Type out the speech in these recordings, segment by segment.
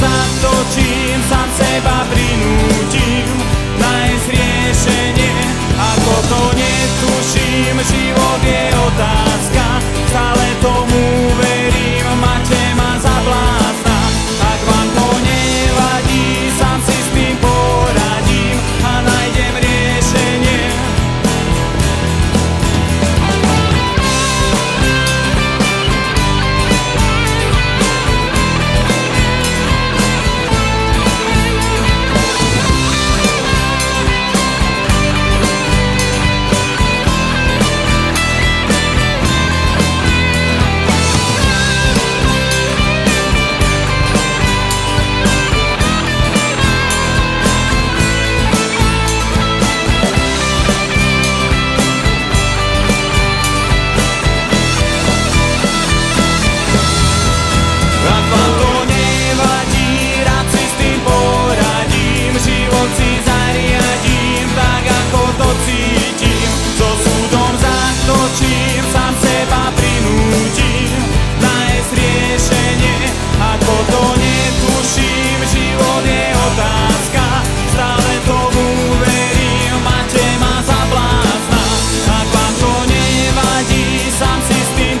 zatočím, sám seba prinútim nájsť riešenie. Ako to netuším, život je otázka, stále tomu verím, máte ma za blázna. Ak vám to nevadí, sám si s tým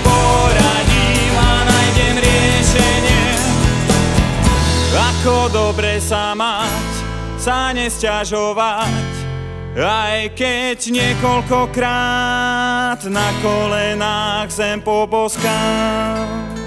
poradím a nájdem riešenie. Ako dobre sa mať, sa nesťažovať, aj keď niekoľkokrát na kolenách zem poboskám.